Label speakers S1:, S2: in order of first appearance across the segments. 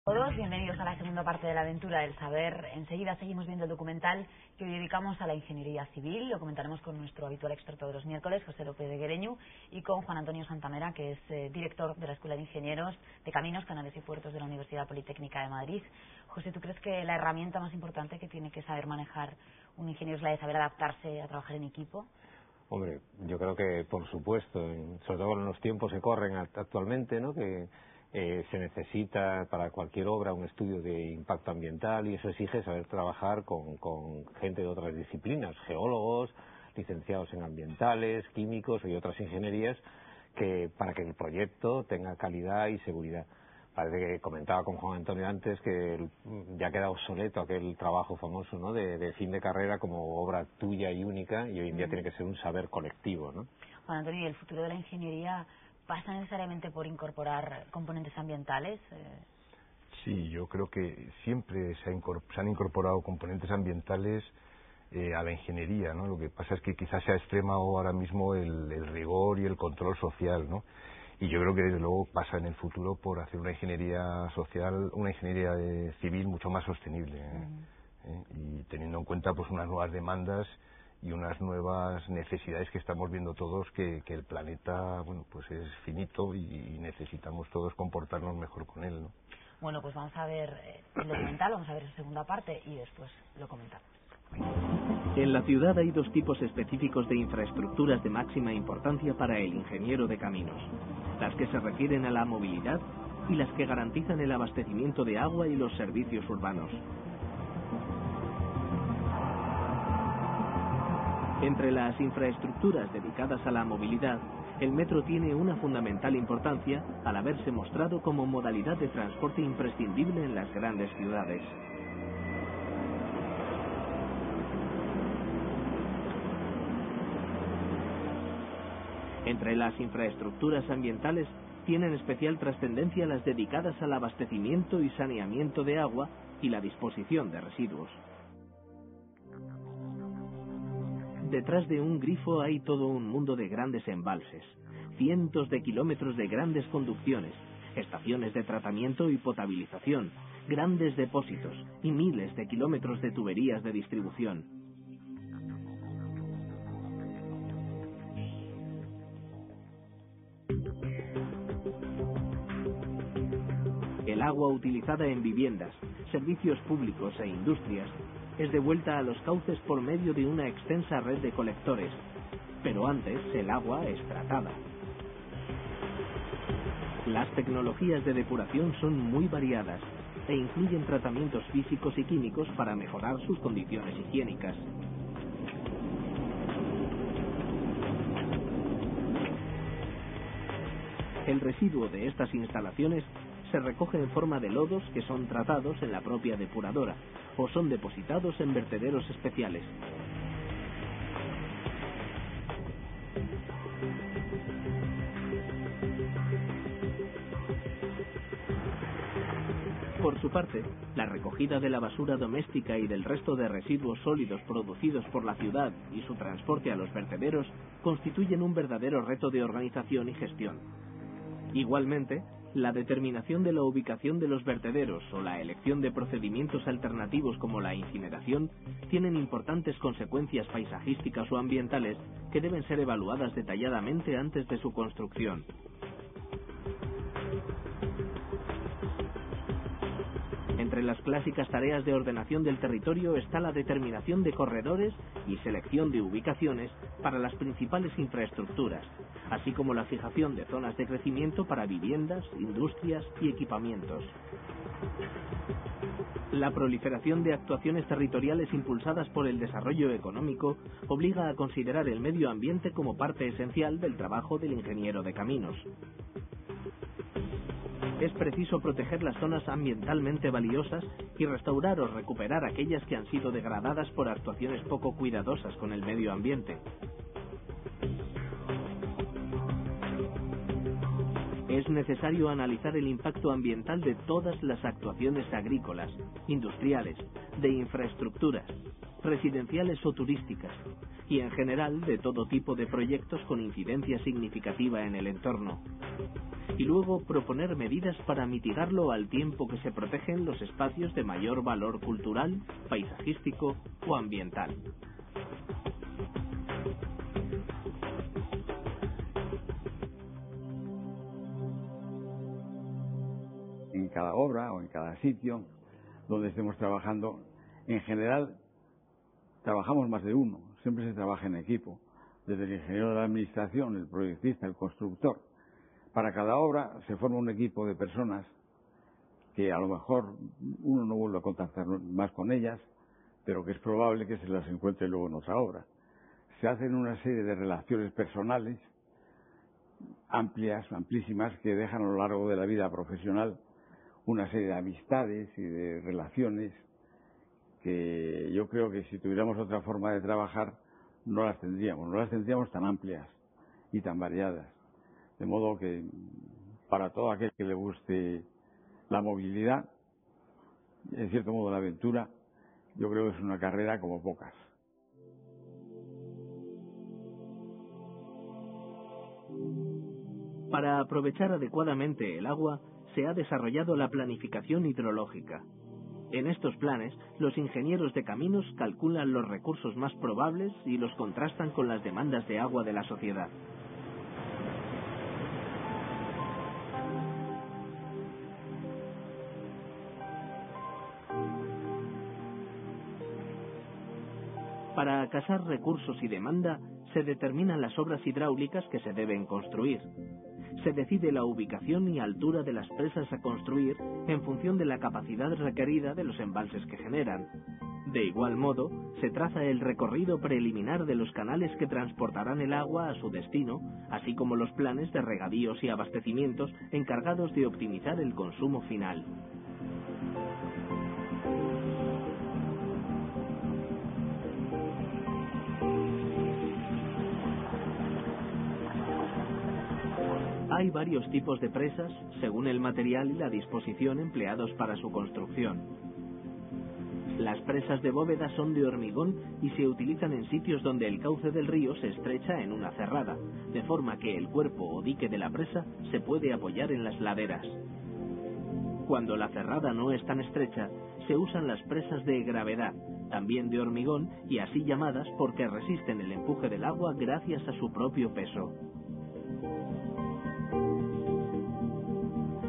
S1: Todos bienvenidos a la segunda parte de la aventura del saber. Enseguida seguimos viendo el documental que hoy dedicamos a la ingeniería civil. Lo comentaremos con nuestro habitual experto de los miércoles, José López de Guereñu, y con Juan Antonio Santamera, que es director de la Escuela de Ingenieros de Caminos, Canales y Puertos de la Universidad Politécnica de Madrid. José, ¿tú crees que la herramienta más importante que tiene que saber manejar un ingeniero es la de saber adaptarse a trabajar en equipo?
S2: Hombre, yo creo que por supuesto, sobre todo en los tiempos que corren actualmente, ¿no? Que se necesita para cualquier obra un estudio de impacto ambiental, y eso exige saber trabajar con gente de otras disciplinas, geólogos, licenciados en ambientales, químicos y otras ingenierías, para que el proyecto tenga calidad y seguridad. Parece que comentaba con Juan Antonio antes que ya queda obsoleto aquel trabajo famoso, ¿no? de fin de carrera como obra tuya y única, y hoy en día tiene que ser un saber colectivo, ¿no?
S1: Juan Antonio, ¿y el futuro de la ingeniería pasa necesariamente por incorporar componentes ambientales?
S3: Sí, yo creo que siempre se han incorporado componentes ambientales a la ingeniería, ¿no? Lo que pasa es que quizás se ha extremado ahora mismo el rigor y el control social, ¿no? Y yo creo que desde luego pasa en el futuro por hacer una ingeniería social, una ingeniería civil mucho más sostenible, y teniendo en cuenta pues unas nuevas demandas y unas nuevas necesidades que estamos viendo todos, que el planeta, bueno, pues es finito y necesitamos todos comportarnos mejor con él, ¿no?
S1: Bueno, pues vamos a ver el documental, vamos a ver esa segunda parte y después lo comentamos.
S4: En la ciudad hay dos tipos específicos de infraestructuras de máxima importancia para el ingeniero de caminos: las que se refieren a la movilidad y las que garantizan el abastecimiento de agua y los servicios urbanos. Entre las infraestructuras dedicadas a la movilidad, el metro tiene una fundamental importancia al haberse mostrado como modalidad de transporte imprescindible en las grandes ciudades. Entre las infraestructuras ambientales tienen especial trascendencia las dedicadas al abastecimiento y saneamiento de agua y la disposición de residuos. Detrás de un grifo hay todo un mundo de grandes embalses, cientos de kilómetros de grandes conducciones, estaciones de tratamiento y potabilización, grandes depósitos y miles de kilómetros de tuberías de distribución. El agua utilizada en viviendas, servicios públicos e industrias es devuelta a los cauces por medio de una extensa red de colectores, pero antes el agua es tratada. Las tecnologías de depuración son muy variadas e incluyen tratamientos físicos y químicos para mejorar sus condiciones higiénicas. El residuo de estas instalaciones se recoge en forma de lodos que son tratados en la propia depuradora o son depositados en vertederos especiales. Por su parte, la recogida de la basura doméstica y del resto de residuos sólidos producidos por la ciudad y su transporte a los vertederos constituyen un verdadero reto de organización y gestión. Igualmente, la determinación de la ubicación de los vertederos o la elección de procedimientos alternativos como la incineración tienen importantes consecuencias paisajísticas o ambientales que deben ser evaluadas detalladamente antes de su construcción. Entre las clásicas tareas de ordenación del territorio está la determinación de corredores y selección de ubicaciones para las principales infraestructuras, así como la fijación de zonas de crecimiento para viviendas, industrias y equipamientos. La proliferación de actuaciones territoriales impulsadas por el desarrollo económico obliga a considerar el medio ambiente como parte esencial del trabajo del ingeniero de caminos. Es preciso proteger las zonas ambientalmente valiosas y restaurar o recuperar aquellas que han sido degradadas por actuaciones poco cuidadosas con el medio ambiente. Es necesario analizar el impacto ambiental de todas las actuaciones agrícolas, industriales, de infraestructuras, residenciales o turísticas, y en general de todo tipo de proyectos con incidencia significativa en el entorno. y luego proponer medidas para mitigarlo al tiempo que se protegen los espacios de mayor valor cultural, paisajístico o ambiental.
S5: En cada obra o en cada sitio donde estemos trabajando, en general trabajamos más de uno, siempre se trabaja en equipo, desde el ingeniero de la administración, el proyectista, el constructor. Para cada obra se forma un equipo de personas que a lo mejor uno no vuelve a contactar más con ellas, pero que es probable que se las encuentre luego en otra obra. Se hacen una serie de relaciones personales amplias, amplísimas, que dejan a lo largo de la vida profesional una serie de amistades y de relaciones que yo creo que si tuviéramos otra forma de trabajar no las tendríamos tan amplias y tan variadas. De modo que para todo aquel que le guste la movilidad, en cierto modo la aventura, yo creo que es una carrera como pocas.
S4: Para aprovechar adecuadamente el agua, se ha desarrollado la planificación hidrológica. En estos planes, los ingenieros de caminos calculan los recursos más probables y los contrastan con las demandas de agua de la sociedad. Para casar recursos y demanda, se determinan las obras hidráulicas que se deben construir. Se decide la ubicación y altura de las presas a construir en función de la capacidad requerida de los embalses que generan. De igual modo, se traza el recorrido preliminar de los canales que transportarán el agua a su destino, así como los planes de regadíos y abastecimientos encargados de optimizar el consumo final. Hay varios tipos de presas según el material y la disposición empleados para su construcción. Las presas de bóveda son de hormigón y se utilizan en sitios donde el cauce del río se estrecha en una cerrada, de forma que el cuerpo o dique de la presa se puede apoyar en las laderas. Cuando la cerrada no es tan estrecha, se usan las presas de gravedad, también de hormigón y así llamadas porque resisten el empuje del agua gracias a su propio peso.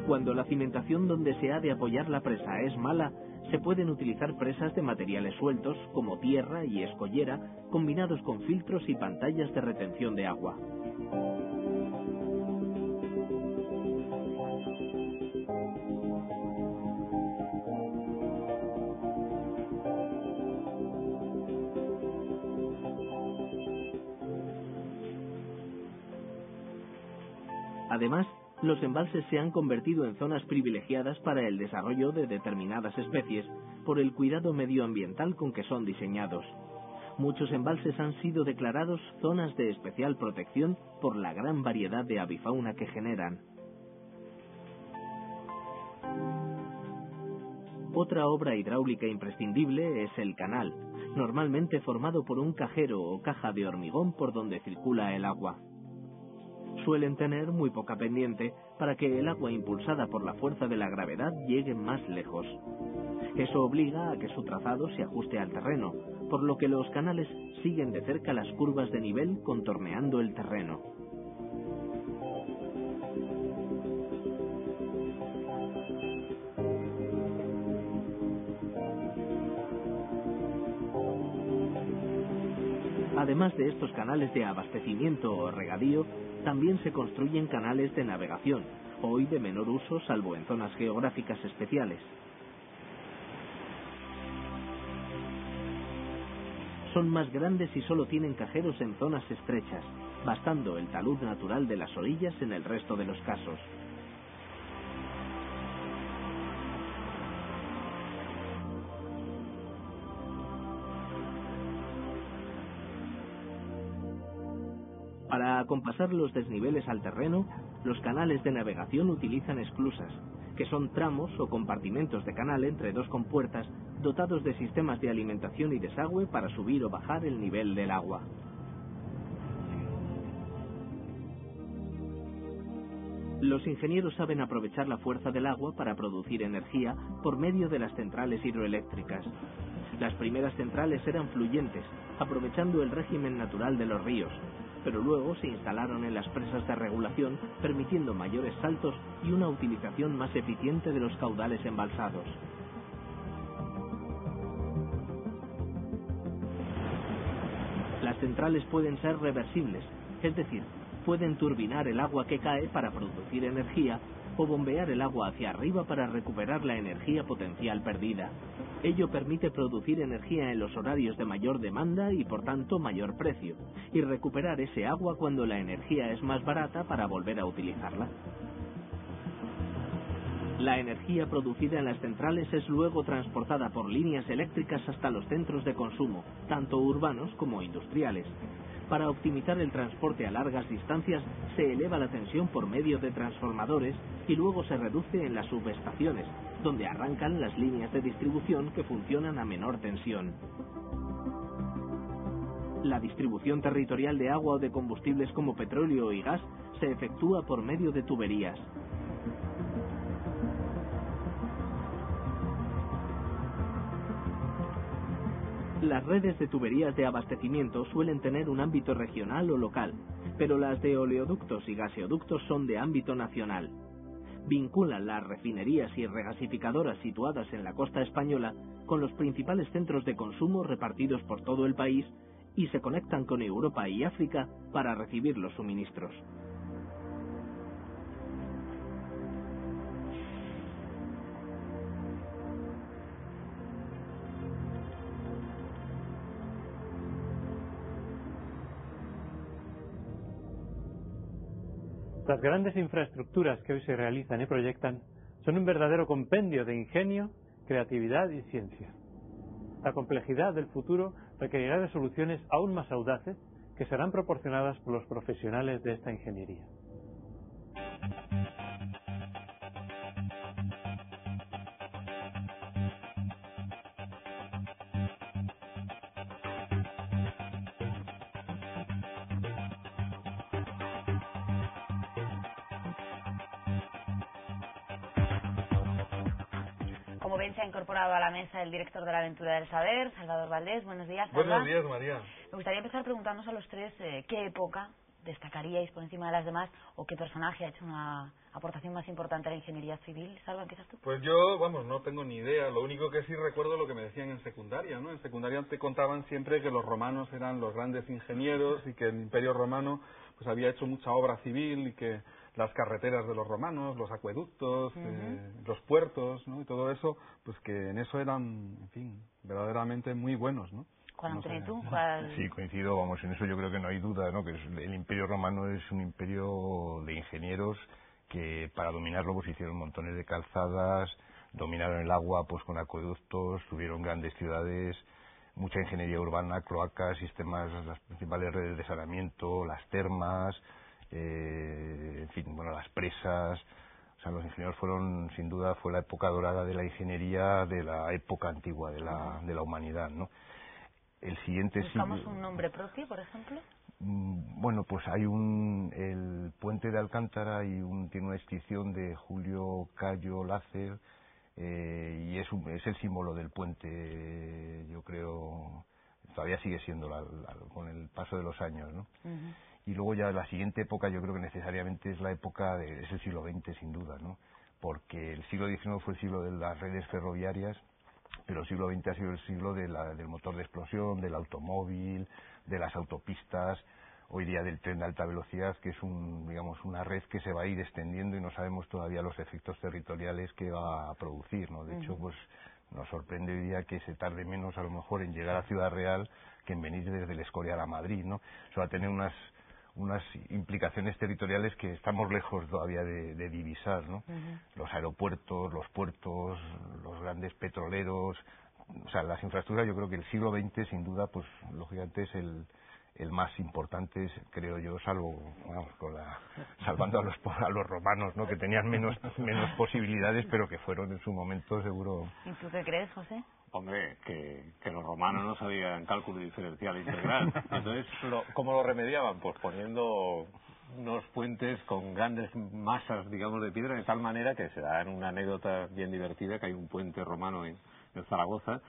S4: Cuando la cimentación donde se ha de apoyar la presa es mala, se pueden utilizar presas de materiales sueltos como tierra y escollera combinados con filtros y pantallas de retención de agua. Además, los embalses se han convertido en zonas privilegiadas para el desarrollo de determinadas especies por el cuidado medioambiental con que son diseñados. Muchos embalses han sido declarados zonas de especial protección por la gran variedad de avifauna que generan. Otra obra hidráulica imprescindible es el canal, normalmente formado por un cajero o caja de hormigón por donde circula el agua. Suelen tener muy poca pendiente para que el agua impulsada por la fuerza de la gravedad llegue más lejos. Eso obliga a que su trazado se ajuste al terreno, por lo que los canales siguen de cerca las curvas de nivel contorneando el terreno. Además de estos canales de abastecimiento o regadío, también se construyen canales de navegación, hoy de menor uso salvo en zonas geográficas especiales. Son más grandes y solo tienen cajeros en zonas estrechas, bastando el talud natural de las orillas en el resto de los casos. Para acompasar los desniveles al terreno, los canales de navegación utilizan esclusas, que son tramos o compartimentos de canal entre dos compuertas dotados de sistemas de alimentación y desagüe para subir o bajar el nivel del agua. Los ingenieros saben aprovechar la fuerza del agua para producir energía por medio de las centrales hidroeléctricas. Las primeras centrales eran fluyentes, aprovechando el régimen natural de los ríos, pero luego se instalaron en las presas de regulación, permitiendo mayores saltos y una utilización más eficiente de los caudales embalsados. Las centrales pueden ser reversibles, es decir, pueden turbinar el agua que cae para producir energía o bombear el agua hacia arriba para recuperar la energía potencial perdida. Ello permite producir energía en los horarios de mayor demanda y por tanto mayor precio, y recuperar ese agua cuando la energía es más barata para volver a utilizarla. La energía producida en las centrales es luego transportada por líneas eléctricas hasta los centros de consumo, tanto urbanos como industriales. Para optimizar el transporte a largas distancias, se eleva la tensión por medio de transformadores y luego se reduce en las subestaciones, donde arrancan las líneas de distribución que funcionan a menor tensión. La distribución territorial de agua o de combustibles como petróleo y gas se efectúa por medio de tuberías. Las redes de tuberías de abastecimiento suelen tener un ámbito regional o local, pero las de oleoductos y gaseoductos son de ámbito nacional. Vinculan las refinerías y regasificadoras situadas en la costa española con los principales centros de consumo repartidos por todo el país y se conectan con Europa y África para recibir los suministros.
S6: Las grandes infraestructuras que hoy se realizan y proyectan son un verdadero compendio de ingenio, creatividad y ciencia. La complejidad del futuro requerirá de soluciones aún más audaces que serán proporcionadas por los profesionales de esta ingeniería.
S1: Como ven, se ha incorporado a la mesa el director de la Aventura del Saber, Salvador Valdés. Buenos días, Salva.
S7: Buenos días, María.
S1: Me gustaría empezar preguntándonos a los tres qué época destacaríais por encima de las demás o qué personaje ha hecho una aportación más importante a la ingeniería civil. Salva, ¿empiezas tú?
S7: Pues yo, no tengo ni idea. Lo único que sí recuerdo es lo que me decían en secundaria, ¿no? En secundaria te contaban siempre que los romanos eran los grandes ingenieros y que el Imperio Romano pues había hecho mucha obra civil y que las carreteras de los romanos, los acueductos, los puertos, ¿no? Y todo eso, pues que en eso eran, en fin, verdaderamente muy buenos, ¿no?
S1: Juan Antonio, ¿tú?
S3: Sí, coincido, en eso yo creo que no hay duda, ¿no? Que el Imperio Romano es un imperio de ingenieros que para dominarlo pues hicieron montones de calzadas, dominaron el agua pues con acueductos, tuvieron grandes ciudades, mucha ingeniería urbana, cloacas, sistemas, las principales redes de saneamiento, las termas, en fin, las presas. O sea, los ingenieros fueron, sin duda, fue la época dorada de la ingeniería de la época antigua de la humanidad, ¿no? El siguiente
S1: ¿Buscamos un nombre propio, por ejemplo?
S3: Bueno, pues hay el puente de Alcántara tiene una inscripción de Julio Cayo Lácer y es el símbolo del puente, yo creo, todavía sigue siendo con el paso de los años, ¿no? Y luego ya la siguiente época yo creo que necesariamente es la época es el siglo XX sin duda, ¿no? Porque el siglo XIX fue el siglo de las redes ferroviarias, pero el siglo XX ha sido el siglo del motor de explosión, del automóvil, de las autopistas, hoy día del tren de alta velocidad, que es una red que se va a ir extendiendo y no sabemos todavía los efectos territoriales que va a producir, ¿no? De hecho, pues nos sorprende hoy día que se tarde menos a lo mejor en llegar a Ciudad Real que en venir desde el Escorial a Madrid, ¿no? Eso va a tener unas implicaciones territoriales que estamos lejos todavía de divisar, ¿no? Los aeropuertos, los puertos, los grandes petroleros, o sea, las infraestructuras. Yo creo que el siglo XX sin duda, pues lógicamente es el más importante, creo yo, salvando a los romanos, ¿no? Que tenían menos posibilidades, pero que fueron en su momento seguro.
S1: ¿Y tú qué crees, José?
S2: Hombre, que los romanos no sabían cálculo diferencial integral. Entonces, ¿cómo lo remediaban? Pues poniendo unos puentes con grandes masas, digamos, de piedra, de tal manera que se da en una anécdota bien divertida que hay un puente romano en Zaragoza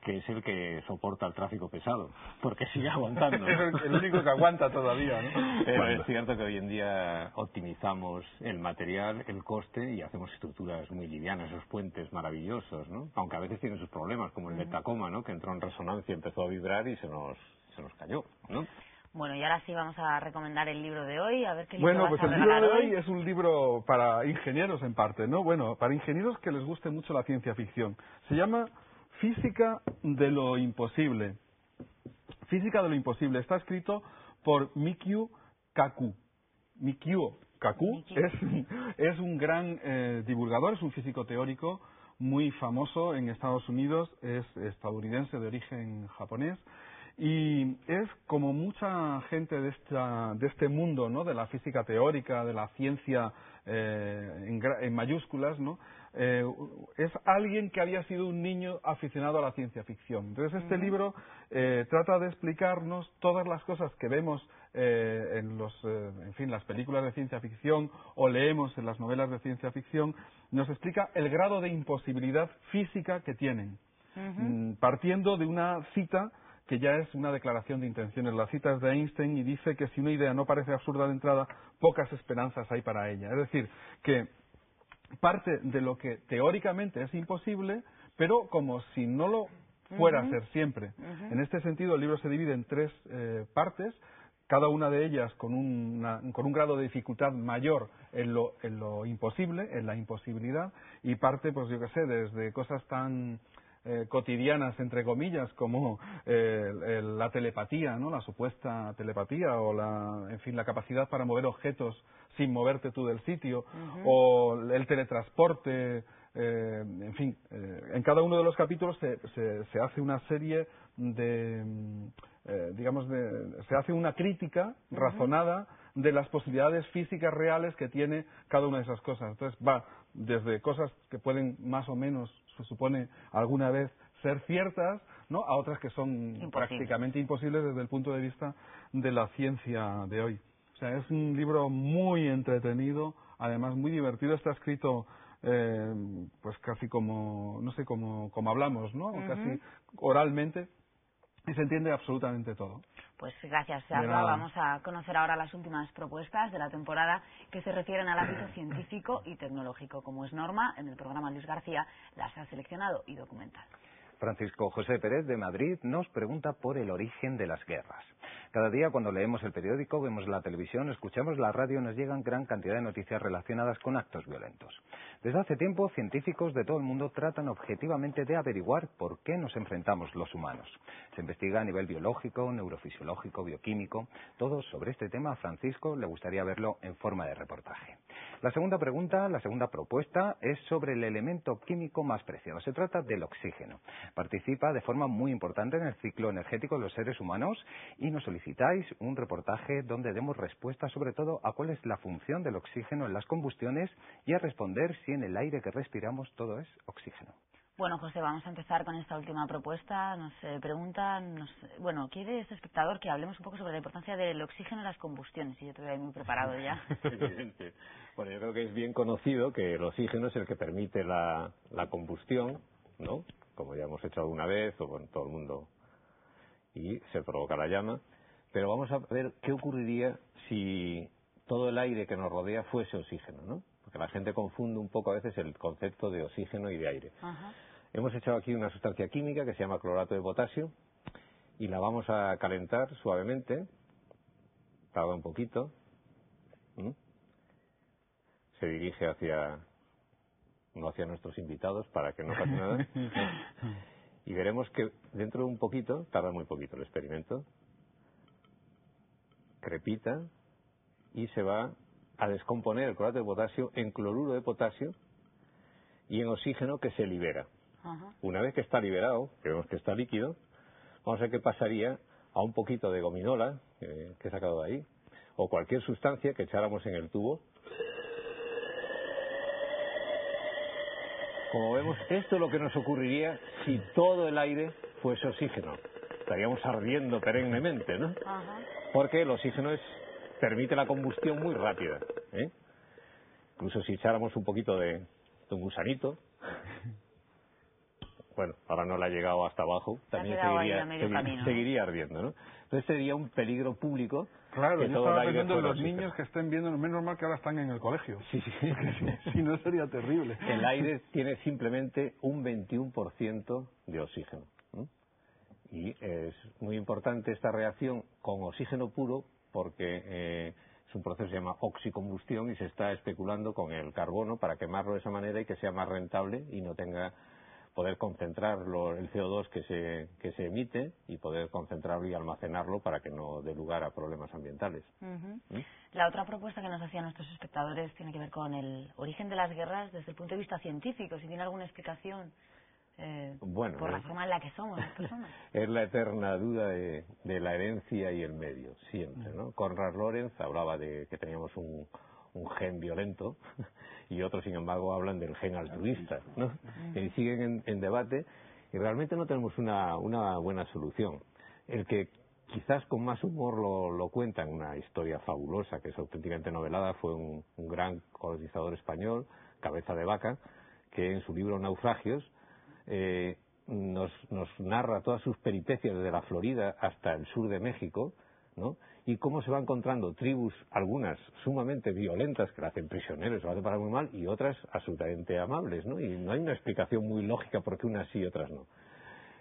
S2: que es el que soporta el tráfico pesado, porque sigue aguantando, ¿no?
S7: Es el único que aguanta todavía, ¿no?
S2: Pero es cierto que hoy en día optimizamos el material, el coste, y hacemos estructuras muy livianas, esos puentes maravillosos, ¿no? Aunque a veces tienen sus problemas, como el de Tacoma, ¿no? Que entró en resonancia, empezó a vibrar y se nos cayó, ¿no?
S1: Bueno, y ahora sí vamos a recomendar el libro de hoy, a ver qué libro
S7: Bueno,
S1: vas
S7: pues
S1: a
S7: el libro
S1: regalar
S7: de hoy es un libro para ingenieros en parte, ¿no? Bueno, para ingenieros que les guste mucho la ciencia ficción. Se llama Física de lo imposible. Física de lo imposible. Está escrito por Mikio Kaku. Mikio Kaku es un gran divulgador, es un físico teórico muy famoso en Estados Unidos, es estadounidense de origen japonés. Y es como mucha gente de este mundo, ¿no? De la física teórica, de la ciencia en mayúsculas, ¿no? Es alguien que había sido un niño aficionado a la ciencia ficción. Entonces este libro trata de explicarnos todas las cosas que vemos en las películas de ciencia ficción o leemos en las novelas de ciencia ficción. Nos explica el grado de imposibilidad física que tienen, partiendo de una cita que ya es una declaración de intenciones. La cita es de Einstein y dice que si una idea no parece absurda de entrada, pocas esperanzas hay para ella. Es decir, que parte de lo que teóricamente es imposible, pero como si no lo fuera a ser siempre. En este sentido, el libro se divide en 3 partes, cada una de ellas con un grado de dificultad mayor en lo imposible, en la imposibilidad, y parte, pues yo qué sé, desde cosas tan cotidianas, entre comillas, como la telepatía, ¿no? La supuesta telepatía o la capacidad para mover objetos sin moverte tú del sitio, o el teletransporte, en cada uno de los capítulos se hace una serie se hace una crítica razonada de las posibilidades físicas reales que tiene cada una de esas cosas. Entonces va desde cosas que pueden más o menos, se supone, alguna vez ser ciertas, ¿no? A otras que son prácticamente imposibles desde el punto de vista de la ciencia de hoy. O sea, es un libro muy entretenido, además muy divertido. Está escrito pues casi como, no sé, como hablamos, ¿no? Casi oralmente, y se entiende absolutamente todo.
S1: Pues gracias, Salva. Vamos a conocer ahora las últimas propuestas de la temporada que se refieren al ámbito científico y tecnológico. Como es norma, en el programa Luis García las ha seleccionado y documentado.
S8: Francisco José Pérez de Madrid nos pregunta por el origen de las guerras. Cada día cuando leemos el periódico, vemos la televisión, escuchamos la radio, nos llegan gran cantidad de noticias relacionadas con actos violentos. Desde hace tiempo, científicos de todo el mundo tratan objetivamente de averiguar por qué nos enfrentamos los humanos. Se investiga a nivel biológico, neurofisiológico, bioquímico. Todo sobre este tema a Francisco le gustaría verlo en forma de reportaje. La segunda pregunta, la segunda propuesta, es sobre el elemento químico más preciado. Se trata del oxígeno. Participa de forma muy importante en el ciclo energético de los seres humanos y nos solicitáis un reportaje donde demos respuesta sobre todo a cuál es la función del oxígeno en las combustiones y a responder si en el aire que respiramos todo es oxígeno.
S1: Bueno, José, vamos a empezar con esta última propuesta. Nos preguntan, quiere este espectador que hablemos un poco sobre la importancia del oxígeno en las combustiones. Y yo te veo ahí muy preparado ya.
S2: Evidente. Bueno, yo creo que es bien conocido que el oxígeno es el que permite la combustión, ¿no? Como ya hemos hecho alguna vez, o con todo el mundo, y se provoca la llama. Pero vamos a ver qué ocurriría si todo el aire que nos rodea fuese oxígeno, ¿no? Porque la gente confunde un poco a veces el concepto de oxígeno y de aire.
S1: Ajá.
S2: Hemos echado aquí una sustancia química que se llama clorato de potasio y la vamos a calentar suavemente. Tarda un poquito. Se dirige no hacia nuestros invitados para que no pase nada. Y veremos que dentro de un poquito, tarda muy poquito el experimento, crepita y se va a descomponer el clorato de potasio en cloruro de potasio y en oxígeno que se libera.
S1: Ajá.
S2: Una vez que está liberado, que vemos que está líquido, vamos a ver qué pasaría a un poquito de gominola que he sacado de ahí, o cualquier sustancia que echáramos en el tubo. Como vemos, esto es lo que nos ocurriría si todo el aire fuese oxígeno. Estaríamos ardiendo perennemente, ¿no?
S1: Ajá.
S2: Porque el oxígeno es permite la combustión muy rápida, ¿eh? Incluso si echáramos un poquito de un gusanito, bueno, ahora no le ha llegado hasta abajo, también seguiría ardiendo, ¿no? Entonces sería un peligro público.
S7: Claro,
S2: que
S7: yo
S2: todo
S7: estaba
S2: el aire
S7: pensando en
S2: fuera
S7: los niños que estén viendo, menos mal que ahora están en el colegio.
S2: Sí.
S7: Si no sería terrible.
S2: El aire tiene simplemente un 21% de oxígeno. Y es muy importante esta reacción con oxígeno puro porque es un proceso que se llama oxicombustión y se está especulando con el carbono para quemarlo de esa manera y que sea más rentable y no tenga poder concentrar el CO2 que se emite y poder concentrarlo y almacenarlo para que no dé lugar a problemas ambientales.
S1: La otra propuesta que nos hacían nuestros espectadores tiene que ver con el origen de las guerras desde el punto de vista científico, si tiene alguna explicación.
S2: Bueno,
S1: por la forma en la que somos las personas.
S2: Es la eterna duda de la herencia y el medio, siempre, ¿no? Konrad Lorenz hablaba de que teníamos un gen violento y otros, sin embargo, hablan del gen altruista, ¿no? Que siguen en debate y realmente no tenemos una buena solución. El que quizás con más humor lo cuenta en una historia fabulosa, que es auténticamente novelada, fue un gran colonizador español, Cabeza de Vaca, que en su libro Naufragios nos narra todas sus peripecias desde la Florida hasta el sur de México, ¿no? Y cómo se va encontrando tribus, algunas sumamente violentas, que la hacen prisioneros, lo hacen para muy mal, y otras absolutamente amables, ¿no? Y no hay una explicación muy lógica por qué unas sí y otras no.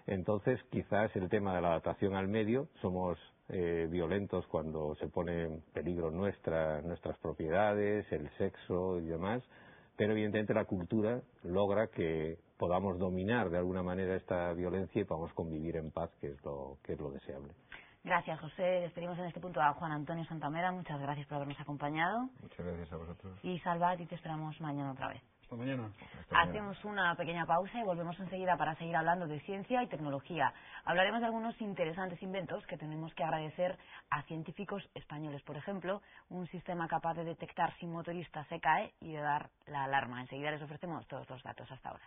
S2: Entonces, quizás el tema de la adaptación al medio, somos violentos cuando se pone en peligro nuestras propiedades, el sexo y demás, pero evidentemente la cultura logra que podamos dominar de alguna manera esta violencia y podamos convivir en paz, que es lo deseable.
S1: Gracias, José. Despedimos en este punto a Juan Antonio Santamera. Muchas gracias por habernos acompañado.
S3: Muchas gracias a vosotros.
S1: Y Salva, y te esperamos mañana otra vez.
S7: Hasta mañana.
S1: Hacemos una pequeña pausa y volvemos enseguida para seguir hablando de ciencia y tecnología. Hablaremos de algunos interesantes inventos que tenemos que agradecer a científicos españoles. Por ejemplo, un sistema capaz de detectar si un motorista se cae y de dar la alarma. Enseguida les ofrecemos todos los datos. Hasta ahora.